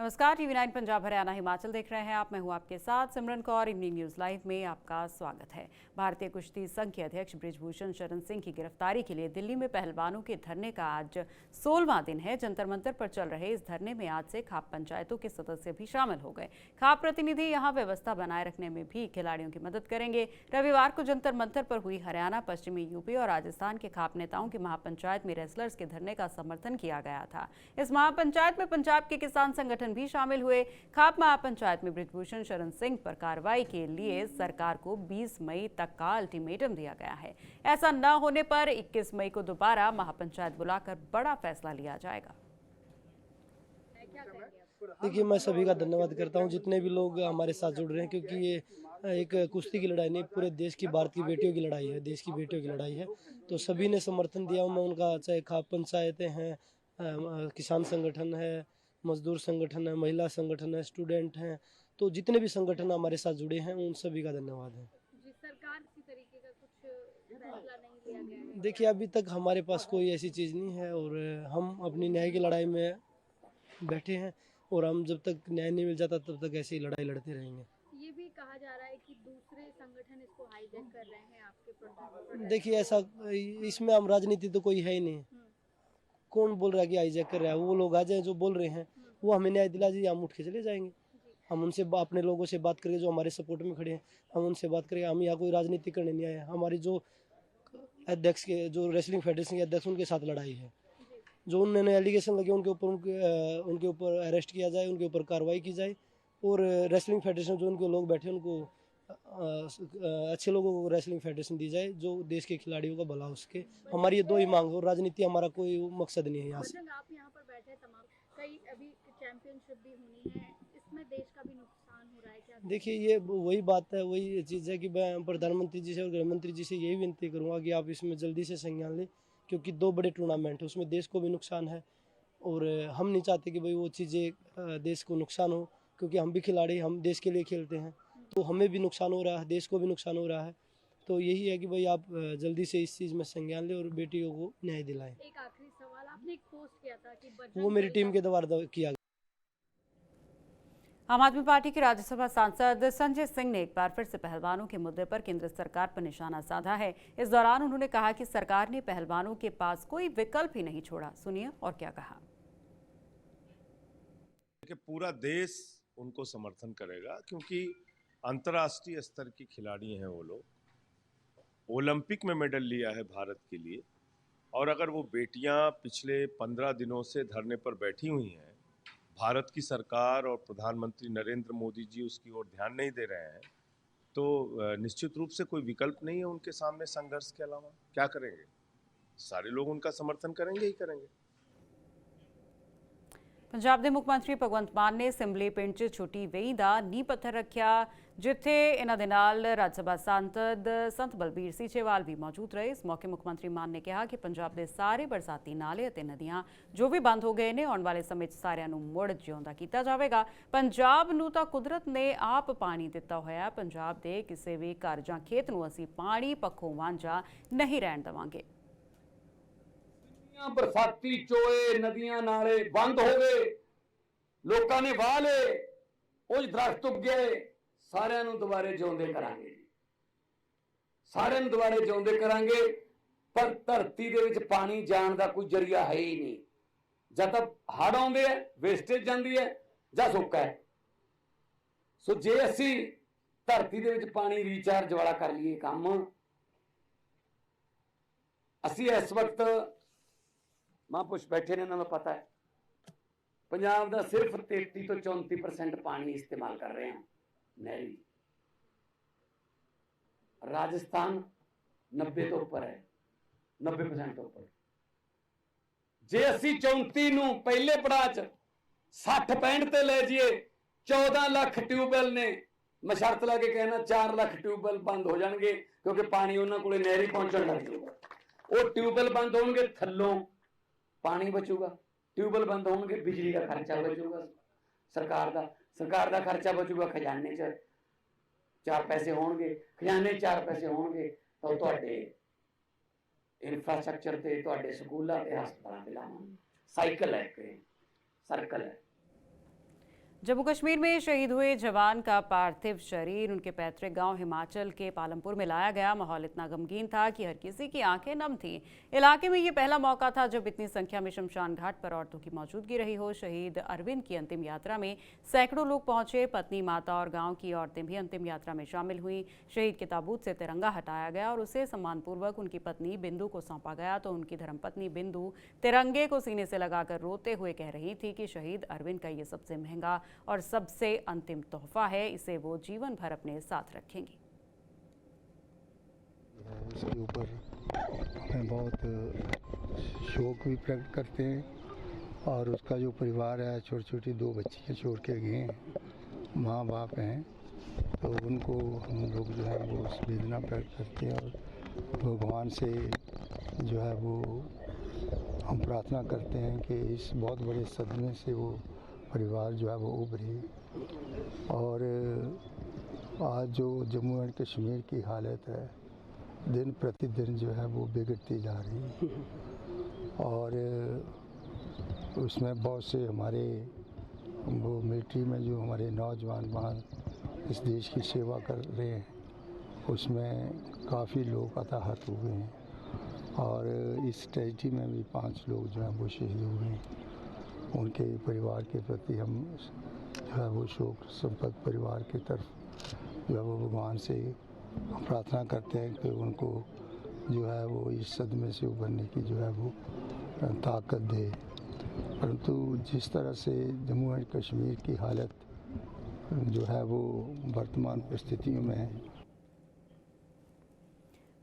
नमस्कार, TV9 पंजाब हरियाणा हिमाचल देख रहे हैं आप। मैं हूं आपके साथ सिमरन कौर। इवनिंग न्यूज लाइव में आपका स्वागत है। भारतीय कुश्ती संघ के अध्यक्ष बृजभूषण शरण सिंह की गिरफ्तारी के लिए दिल्ली में पहलवानों के धरने का आज 16वां दिन है। जंतर मंतर पर चल रहे इस धरने में आज से खाप पंचायतों के सदस्य भी शामिल हो गए। खाप प्रतिनिधि यहां व्यवस्था बनाए रखने में भी खिलाड़ियों की मदद करेंगे। रविवार को जंतर मंतर पर हुई हरियाणा, पश्चिमी यूपी और राजस्थान के खाप नेताओं की महापंचायत में रेसलर्स के धरने का समर्थन किया गया था। इस महापंचायत में पंजाब के किसान संगठन भी शामिल हुए। खाप महापंचायत में बृजभूषण शरण सिंह पर कार्रवाई के लिए सरकार को 20 मई तक का अल्टीमेटम दिया गया है। ऐसा न होने पर 21 मई को दोबारा महापंचायत बुलाकर बड़ा फैसला लिया जाएगा। देखिए, मैं सभी का धन्यवाद करता हूं जितने भी लोग हमारे साथ जुड़ रहे हैं, क्योंकि ये एक कुश्ती की लड़ाई नहीं, पूरे देश की, भारत की बेटियों की लड़ाई है, देश की बेटियों की लड़ाई है। तो सभी ने समर्थन दिया। मैं उनका, चाहे खाप पंचायतें हैं, किसान संगठन है, मजदूर संगठन है, महिला संगठन है, स्टूडेंट हैं, तो जितने भी संगठन हमारे साथ जुड़े हैं उन सभी का धन्यवाद है। सरकार किसी तरीके का कुछ फैसला नहीं लिया गया है? देखिए, अभी तक हमारे पास कोई ऐसी चीज़ नहीं है और हम अपनी न्याय की लड़ाई में बैठे हैं और हम जब तक न्याय नहीं मिल जाता तब तक ऐसी लड़ाई लड़ते रहेंगे। ये भी कहा जा रहा है कि दूसरे संगठन इसको हाईजैक कर रहे हैं आपके प्रोटेस्ट। देखिए, ऐसा, इसमें हम राजनीति तो कोई है ही नहीं। कौन बोल रहा है कि हाईजैक कर रहा है? वो लोग आ जाए जो बोल रहे हैं, वो हमें न्याय दिला दीजिए, हम उठ के चले जाएंगे। हम उनसे अपने लोगों से बात करके, जो हमारे सपोर्ट में खड़े हैं, हम उनसे बात करेंगे। हम यहाँ कोई राजनीति करने नहीं आए। हमारी जो अध्यक्ष के, जो रेसलिंग फेडरेशन के अध्यक्ष, उनके साथ लड़ाई है। जो उन्होंने एलिगेशन लगे उनके ऊपर अरेस्ट किया जाए, उनके ऊपर कार्रवाई की जाए। और रेसलिंग फेडरेशन जो उनके लोग बैठे उनको अच्छे लोगों को रेसलिंग फेडरेशन दी जाए, जो देश के खिलाड़ियों का भला हो सके। हमारी ये दो ही मांग है और राजनीति हमारा कोई मकसद नहीं है। यहाँ से आप यहाँ पर बैठे तमाम, कई अभी चैंपियनशिप भी होनी है, इसमें देश का भी नुकसान हो रहा है क्या? देखिए, ये वही बात है, वही चीज़ है कि मैं प्रधानमंत्री जी से और गृह मंत्री जी से यही विनती करूँगा कि आप इसमें जल्दी से संज्ञान लें, क्योंकि दो बड़े टूर्नामेंट है, उसमें देश को भी नुकसान है और हम नहीं चाहते कि भाई वो चीज़ें देश को नुकसान हो, क्योंकि हम भी खिलाड़ी, हम देश के लिए खेलते हैं, तो हमें भी नुकसान हो रहा है, देश को भी नुकसान हो रहा है। तो यही है कि भाई आप जल्दी से इस चीज़ में संज्ञान लें और बेटियों को न्याय दिलाएं। एक आखिरी सवाल, आपने एक पोस्ट किया था कि वो मेरी टीम के द्वारा किया गया। आम आदमी पार्टी के राज्यसभा सांसद संजय सिंह ने एक बार फिर से पहलवानों के मुद्दे पर केंद्र सरकार पर निशाना साधा है। इस दौरान उन्होंने कहा कि सरकार ने पहलवानों के पास कोई विकल्प ही नहीं छोड़ा। सुनिए और क्या कहा। कि पूरा देश उनको समर्थन करेगा, क्योंकि अंतर्राष्ट्रीय स्तर की खिलाड़ी हैं वो लोग। ओलंपिक में मेडल लिया है भारत के लिए, और अगर वो बेटियां पिछले 15 दिनों से धरने पर बैठी हुई हैं, भारत की सरकार और प्रधानमंत्री नरेंद्र मोदी जी उसकी ओर ध्यान नहीं दे रहे हैं, तो निश्चित रूप से कोई विकल्प नहीं है उनके सामने संघर्ष के अलावा। क्या करेंगे? सारे लोग उनका समर्थन करेंगे ही करेंगे। पंजाब ਦੇ ਮੁੱਖ ਮੰਤਰੀ ਭਗਵੰਤ ਮਾਨ ਨੇ ਸਿੰਬਲੀ ਪਿੰਡ 'ਚ ਛੋਟੀ ਵੇਈ ਦਾ ਨੀਂਹ ਪੱਥਰ ਰੱਖਿਆ, ਜਿੱਥੇ ਇਹਨਾਂ ਦੇ ਨਾਲ ਰਾਜ ਸਭਾ ਸਾਂਸਦ ਸੰਤ ਬਲਬੀਰ ਸੀਚੇਵਾਲ ਵੀ ਮੌਜੂਦ ਰਹੇ। ਇਸ ਮੌਕੇ ਮੁੱਖ ਮੰਤਰੀ ਮਾਨ ਨੇ ਕਿਹਾ ਕਿ ਪੰਜਾਬ ਦੇ ਸਾਰੇ ਬਰਸਾਤੀ ਨਾਲੇ ਅਤੇ ਨਦੀਆਂ ਜੋ ਵੀ ਬੰਦ ਹੋ ਗਏ ਨੇ, ਆਉਣ ਵਾਲੇ ਸਮੇਂ 'ਚ ਸਾਰਿਆਂ ਨੂੰ ਮੁੜ ਜਿਉਂਦਾ ਕੀਤਾ ਜਾਵੇਗਾ। ਪੰਜਾਬ ਨੂੰ ਤਾਂ ਕੁਦਰਤ ਨੇ ਆਪ ਪਾਣੀ ਦਿੱਤਾ ਹੋਇਆ। ਪੰਜਾਬ ਦੇ ਕਿਸੇ ਵੀ ਘਰ ਜਾਂ ਖੇਤ ਨੂੰ ਅਸੀਂ ਪਾਣੀ ਪੱਖੋਂ ਵਾਂਝਾ ਨਹੀਂ ਰਹਿਣ ਦੇਵਾਂਗੇ। बरसाती चोए नदियां नाले बंद हो गए, लोगों ने वाह ले, कुछ दरख्त उग गए, सारिਆਂ ਨੂੰ ਦੁਬਾਰੇ ਜਿਉਂਦੇ ਕਰਾਂਗੇ, ਸਾਰਿਆਂ ਨੂੰ ਦੁਬਾਰੇ ਜਿਉਂਦੇ ਕਰਾਂਗੇ। ਪਰ ਧਰਤੀ ਦੇ ਵਿੱਚ ਪਾਣੀ ਜਾਣ ਦਾ ਕੋਈ ਜਰੀਆ ਹੈ ਹੀ ਨਹੀਂ। ਜਦ ਤੱਕ ਹੜ੍ਹ ਆਉਂਦੇ ਆ, ਵੇਸਟੇਜ ਜਾਂਦੀ ਹੈ ਜਾਂ ਸੁੱਕਾ ਹੈ। ਸੋ ਜੇ ਅਸੀਂ ਧਰਤੀ ਦੇ ਵਿੱਚ ਪਾਣੀ ਰੀਚਾਰਜ ਵਾਲਾ ਕਰ ਲਈਏ ਕੰਮ, ਅਸੀਂ ਇਸ ਵਕਤ महापुरुष बैठे ने, उन्होंने पता है पंजाब का सिर्फ 33 तो 34% पानी इस्तेमाल कर रहे हैं नहरी। राजस्थान 90 तो ऊपर है, 90% तो ऊपर। जे असी 34 नूं पहले पड़ाव च 60-65 ते ले जाइए, 14 लाख ट्यूबवैल ने, मैं शर्त ला के कहना 4 लाख ट्यूबवैल बंद हो जाएंगे, क्योंकि पानी उन्होंने को नहरी पहुंचने लग जाएगा। वो ट्यूबवैल बंद होंगे, थल्लों पानी बचूगा, ट्यूबवैल बंद होंगे, बिजली का खर्चा बचूगा, सरकार का खर्चा बचूगा, खजाने च 4 पैसे होंगे, खजाने 4 पैसे होंगे, तो तुहाडे इंफ्रास्ट्रक्चर ते, तुहाडे स्कूलों ते हस्पतालों ते लावांगे। साइकिल है, सर्कल है। जम्मू कश्मीर में शहीद हुए जवान का पार्थिव शरीर उनके पैतृक गांव हिमाचल के पालमपुर में लाया गया। माहौल इतना गमगीन था कि हर किसी की आंखें नम थीं। इलाके में ये पहला मौका था जब इतनी संख्या में शमशान घाट पर औरतों की मौजूदगी रही हो। शहीद अरविंद की अंतिम यात्रा में सैकड़ों लोग पहुंचे। पत्नी, माता और गाँव की औरतें भी अंतिम यात्रा में शामिल हुई। शहीद के ताबूत से तिरंगा हटाया गया और उसे सम्मानपूर्वक उनकी पत्नी बिंदु को सौंपा गया। तो उनकी धर्मपत्नी बिंदु तिरंगे को सीने से लगाकर रोते हुए कह रही थी कि शहीद अरविंद का ये सबसे महंगा और सबसे अंतिम तोहफा है, इसे वो जीवन भर अपने साथ रखेंगी। उसके ऊपर हमें बहुत शोक भी प्रकट करते हैं और उसका जो परिवार है, छोटी छोटी 2 बच्चियाँ छोड़ के गए हैं, माँ बाप हैं, तो उनको हम लोग जो है वो संवेदना प्रकट करते हैं और भगवान से जो है वो हम प्रार्थना करते हैं कि इस बहुत बड़े सदमे से वो परिवार जो है वो उभरे। और आज जो जम्मू एंड कश्मीर की हालत है, दिन प्रतिदिन जो है वो बिगड़ती जा रही है और उसमें बहुत से हमारे वो मिलिट्री में जो हमारे नौजवान वहाँ इस देश की सेवा कर रहे हैं, उसमें काफ़ी लोग हताहत हुए हैं और इस ट्रेजिडी में भी 5 लोग जो हैं वो शहीद हुए हैं। उनके परिवार के प्रति हम जो है वो शोक संपन्न परिवार की तरफ जो है वो भगवान से प्रार्थना करते हैं कि उनको जो है वो इस सदमे से उभरने की जो है वो ताकत दे। परंतु जिस तरह से जम्मू एंड कश्मीर की हालत जो है वो वर्तमान परिस्थितियों में है।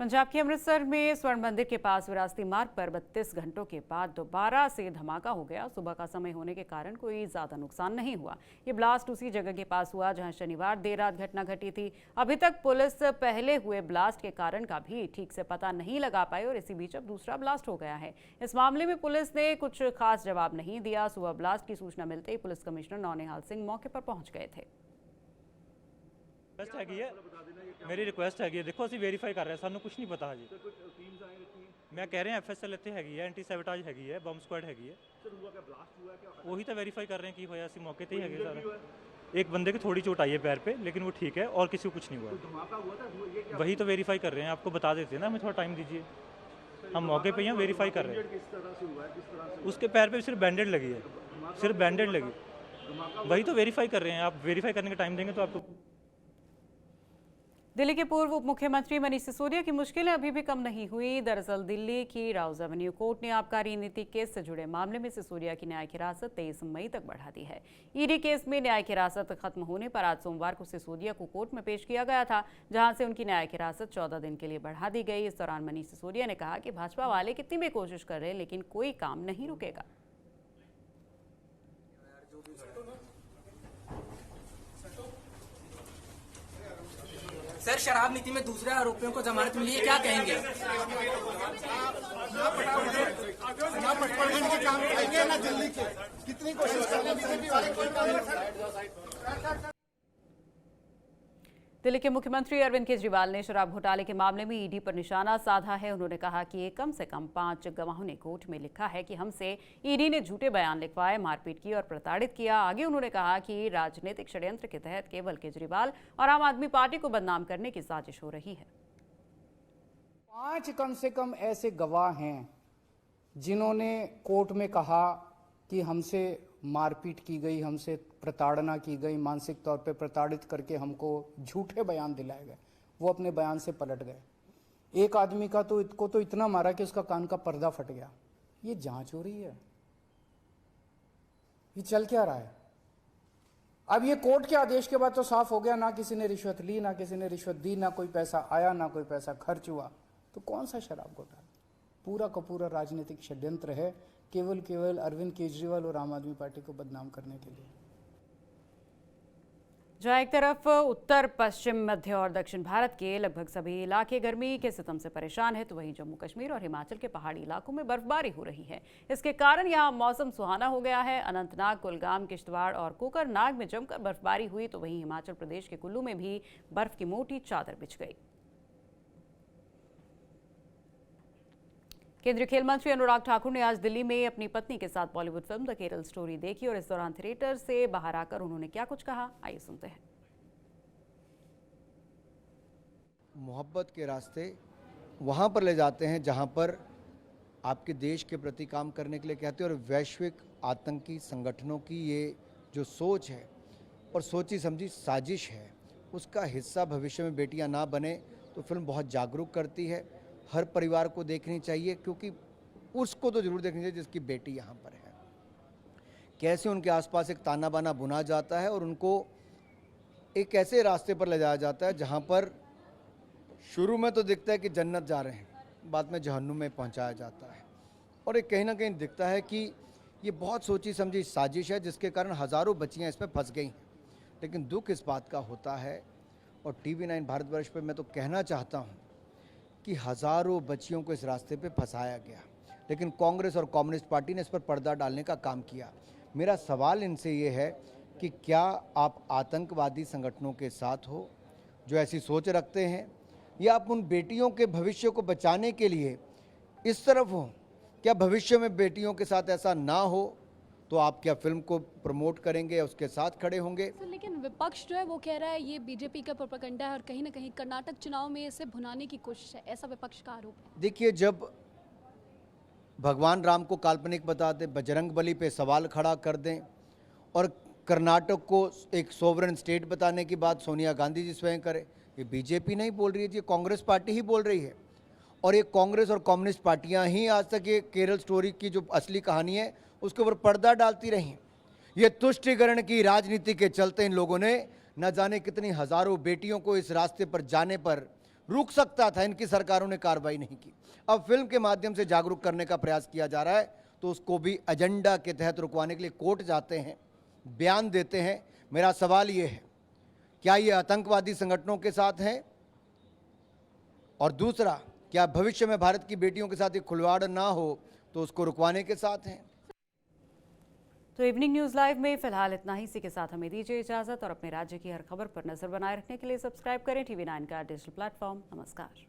पंजाब के अमृतसर में स्वर्ण मंदिर के पास विरासती मार्ग पर 32 घंटों के बाद दोबारा से धमाका हो गया। सुबह का समय होने के कारण कोई ज़्यादा नुकसान नहीं हुआ। ये ब्लास्ट उसी जगह के पास हुआ जहां शनिवार देर रात घटना घटी थी। अभी तक पुलिस पहले हुए ब्लास्ट के कारण का भी ठीक से पता नहीं लगा पाई और इसी बीच अब दूसरा ब्लास्ट हो गया है। इस मामले में पुलिस ने कुछ खास जवाब नहीं दिया। सुबह ब्लास्ट की सूचना मिलते ही पुलिस कमिश्नर नौनिहाल सिंह मौके पर पहुँच गए थे। मेरी रिक्वेस्ट हैगी, देखो ਅਸੀਂ वेरीफाई कर रहे हैं, ਸਾਨੂੰ कुछ नहीं पता हजी। मैं कह रहे हैं FSL ਇੱਥੇ ਹੈਗੀ ਹੈ, एंटी सैबोटाज हैगी है, बम स्क्वाड हैगी है। वही तो वेरीफाई कर रहे हैं कि होया, ਅਸੀਂ मौके पे ही हैगे सारा। एक बंदे की थोड़ी चोट आई है पैर पे, लेकिन वो ठीक है और किसी को कुछ नहीं हुआ। वही तो वेरीफाई कर रहे हैं, आपको बता देते हैं ना, हमें थोड़ा टाइम दीजिए। हम मौके पे ही वेरीफाई कर रहे हैं। उसके पैर पे सिर्फ बैंडेड लगी है, सिर्फ बैंडेड लगी। वही तो वेरीफाई कर रहे हैं, आप वेरीफाई करने का टाइम देंगे तो आपको। दिल्ली के पूर्व उप मुख्यमंत्री मनीष सिसोदिया की मुश्किलें अभी भी कम नहीं हुई। दरअसल दिल्ली की राउज एवेन्यू कोर्ट ने आबकारी नीति केस से जुड़े मामले में सिसोदिया की न्यायिक हिरासत 23 मई तक बढ़ा दी है। ईडी केस में न्यायिक हिरासत खत्म होने पर आज सोमवार को सिसोदिया को कोर्ट में पेश किया गया था, जहां से उनकी न्यायिक हिरासत 14 दिन के लिए बढ़ा दी गई। इस दौरान मनीष सिसोदिया ने कहा कि भाजपा वाले कितनी भी कोशिश कर रहे हैं, लेकिन कोई काम नहीं रुकेगा। सर, शराब नीति में दूसरे आरोपियों को जमानत मिली है, क्या कहेंगे? कितनी कोशिश कर दिल्ली के मुख्यमंत्री अरविंद केजरीवाल ने शराब घोटाले के मामले में ईडी पर निशाना साधा है। उन्होंने कहा कि कम से कम 5 गवाहों ने कोर्ट में लिखा है कि हमसे ईडी ने झूठे बयान लिखवाए, मारपीट की और प्रताड़ित किया। आगे उन्होंने कहा कि राजनीतिक षड्यंत्र के तहत केवल केजरीवाल और आम आदमी पार्टी को बदनाम करने की साजिश हो रही है। 5 कम से कम ऐसे गवाह हैं जिन्होंने कोर्ट में कहा कि हमसे मारपीट की गई, हमसे प्रताड़ना की गई, मानसिक तौर पे प्रताड़ित करके हमको झूठे बयान दिलाए गए। वो अपने बयान से पलट गए। एक आदमी का तो इसको तो इतना मारा कि उसका कान का पर्दा फट गया। ये जांच हो रही है, ये चल क्या रहा है? अब ये कोर्ट के आदेश के बाद तो साफ हो गया, ना किसी ने रिश्वत ली, ना किसी ने रिश्वत दी, ना कोई पैसा आया, ना कोई पैसा खर्च हुआ। तो कौन सा शराब घोटाला? पूरा का पूरा राजनीतिक षड्यंत्र है, केवल अरविंद केजरीवाल और आम आदमी पार्टी को बदनाम करने के लिए। जहां एक तरफ उत्तर, पश्चिम, मध्य और दक्षिण भारत के लगभग सभी इलाके गर्मी के सितम से परेशान है, तो वहीं जम्मू कश्मीर और हिमाचल के पहाड़ी इलाकों में बर्फबारी हो रही है। इसके कारण यहां मौसम सुहाना हो गया है। अनंतनाग, कुलगाम, किश्तवाड़ और कोकरनाग में जमकर बर्फबारी हुई, तो वहीं हिमाचल प्रदेश के कुल्लू में भी बर्फ की मोटी चादर बिछ गई। केंद्रीय खेल मंत्री अनुराग ठाकुर ने आज दिल्ली में अपनी पत्नी के साथ Bollywood film the Kerala story देखी और इस दौरान थिएटर से बाहर आकर उन्होंने क्या कुछ कहा, आइए सुनते हैं। मोहब्बत के रास्ते वहाँ पर ले जाते हैं जहाँ पर आपके देश के प्रति काम करने के लिए कहते हैं, और वैश्विक आतंकी संगठनों की ये जो सोच है और सोची समझी साजिश है, उसका हिस्सा भविष्य में बेटियां ना बने तो फिल्म बहुत जागरूक करती है। हर परिवार को देखनी चाहिए, क्योंकि उसको तो जरूर देखनी चाहिए जिसकी बेटी यहाँ पर है। कैसे उनके आसपास एक ताना बाना बुना जाता है और उनको एक ऐसे रास्ते पर ले जाया जाता है जहाँ पर शुरू में तो दिखता है कि जन्नत जा रहे हैं, बाद में जहन्नुम में पहुँचाया जाता है। और एक कहीं ना कहीं दिखता है कि ये बहुत सोची समझी साजिश है जिसके कारण हज़ारों बच्चियाँ इसमें फंस गई हैं। लेकिन दुख इस बात का होता है, और TV9 भारतवर्ष पे मैं तो कहना चाहता हूँ कि हज़ारों बच्चियों को इस रास्ते पे फंसाया गया, लेकिन कांग्रेस और कम्युनिस्ट पार्टी ने इस पर पर्दा डालने का काम किया। मेरा सवाल इनसे ये है कि क्या आप आतंकवादी संगठनों के साथ हो जो ऐसी सोच रखते हैं, या आप उन बेटियों के भविष्य को बचाने के लिए इस तरफ हो? क्या भविष्य में बेटियों के साथ ऐसा ना हो तो आप क्या फिल्म को प्रमोट करेंगे या उसके साथ खड़े होंगे? लेकिन विपक्ष जो है वो कह रहा है ये बीजेपी का प्रोपेगेंडा है और कहीं ना कहीं कर्नाटक चुनाव में इसे भुनाने की कोशिश है, ऐसा विपक्ष का आरोप है। देखिए, जब भगवान राम को काल्पनिक बता दें, बजरंग बली पे सवाल खड़ा कर दें और कर्नाटक को एक सोवरेन स्टेट बताने की बात सोनिया गांधी जी स्वयं करें, ये बीजेपी नहीं बोल रही है, ये कांग्रेस पार्टी ही बोल रही है। और ये कांग्रेस और कम्युनिस्ट पार्टियां ही आज तक ये केरल स्टोरी की जो असली कहानी है उसके ऊपर पर्दा डालती रही। ये तुष्टीकरण की राजनीति के चलते इन लोगों ने न जाने कितनी हजारों बेटियों को इस रास्ते पर जाने पर रुक सकता था, इनकी सरकारों ने कार्रवाई नहीं की। अब फिल्म के माध्यम से जागरूक करने का प्रयास किया जा रहा है, तो उसको भी एजेंडा के तहत रुकवाने के लिए कोर्ट जाते हैं, बयान देते हैं। मेरा सवाल ये है, क्या ये आतंकवादी संगठनों के साथ हैं? और दूसरा, क्या भविष्य में भारत की बेटियों के साथ एक खुलवाड़ ना हो तो उसको रुकवाने के साथ हैं? तो इवनिंग न्यूज़ लाइव में फिलहाल इतना ही। इसी के साथ हमें दीजिए इजाजत और अपने राज्य की हर खबर पर नजर बनाए रखने के लिए सब्सक्राइब करें TV9 का डिजिटल प्लेटफॉर्म। नमस्कार।